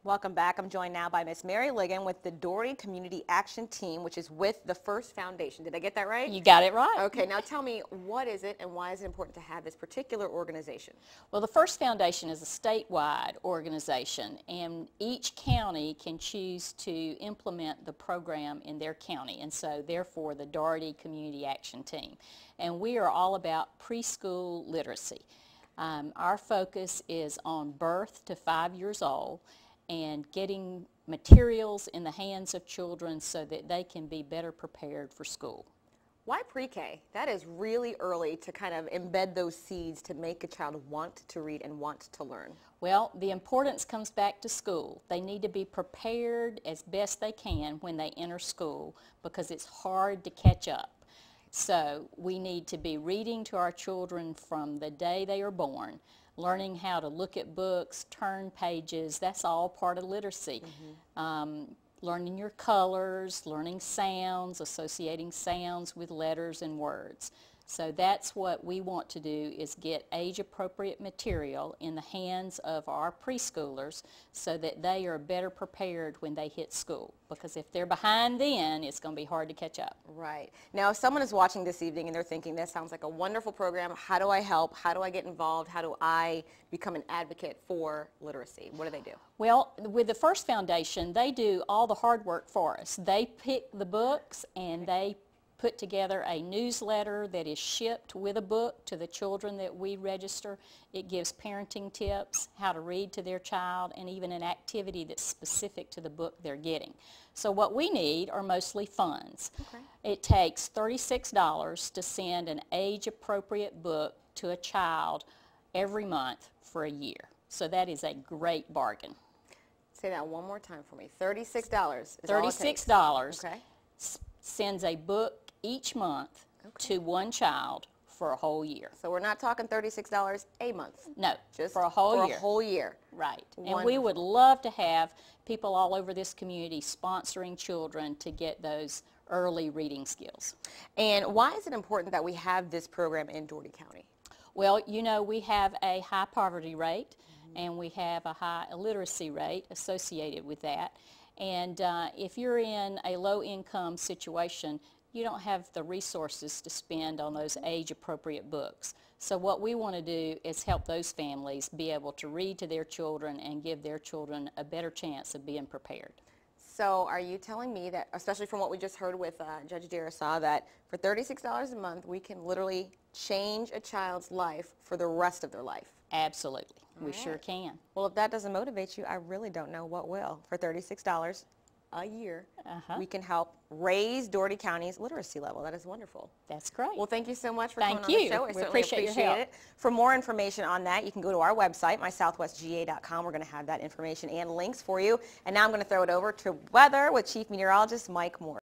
Welcome back. I'm joined now by Miss Mary Ligon with the Doherty Community Action Team, which is with the First Foundation. Did I get that right? You got it right. Okay, now tell me, what is it and why is it important to have this particular organization? Well, the First Foundation is a statewide organization, and each county can choose to implement the program in their county, and so therefore the Doherty Community Action Team. And we are all about preschool literacy. Our focus is on birth to 5 years old, and getting materials in the hands of children so that they can be better prepared for school. Why pre-K? That is really early to kind of embed those seeds to make a child want to read and want to learn. Well, the importance comes back to school. They need to be prepared as best they can when they enter school because it's hard to catch up. So we need to be reading to our children from the day they are born, learning how to look at books, turn pages. That's all part of literacy. Learning your colors, learning sounds, associating sounds with letters and words. So that's what we want to do, is get age-appropriate material in the hands of our preschoolers so that they are better prepared when they hit school. Because if they're behind then, it's going to be hard to catch up. Right. Now, if someone is watching this evening and they're thinking, this sounds like a wonderful program, how do I help? How do I get involved? How do I become an advocate for literacy? What do they do? Well, with the First Foundation, they do all the hard work for us. They pick the books and they put together a newsletter that is shipped with a book to the children that we register. It gives parenting tips, how to read to their child, and even an activity that's specific to the book they're getting. So what we need are mostly funds. Okay. It takes $36 to send an age-appropriate book to a child every month for a year. So that is a great bargain. Say that one more time for me. $36 is all it takes. $36 Okay. sends a book each month to one child for a whole year. So we're not talking $36 a month. No, Just for a whole year. For a whole year. Right. Wonderful. And we would love to have people all over this community sponsoring children to get those early reading skills. And why is it important that we have this program in Doherty County? Well, you know, we have a high poverty rate and we have a high illiteracy rate associated with that. And if you're in a low-income situation, you don't have the resources to spend on those age-appropriate books. So what we want to do is help those families be able to read to their children and give their children a better chance of being prepared. So are you telling me that, especially from what we just heard with Judge Darisaw, that for $36 a month we can literally change a child's life for the rest of their life? Absolutely. We sure can. Well, if that doesn't motivate you, I really don't know what will. For $36 a year, we can help raise Doherty County's literacy level. That is wonderful. That's great. Well, thank you so much for Thank coming on you. the show. I We certainly appreciate your help. it. For more information on that, you can go to our website, mysouthwestga.com. We're going to have that information and links for you. And now I'm going to throw it over to weather with Chief Meteorologist Mike Moore.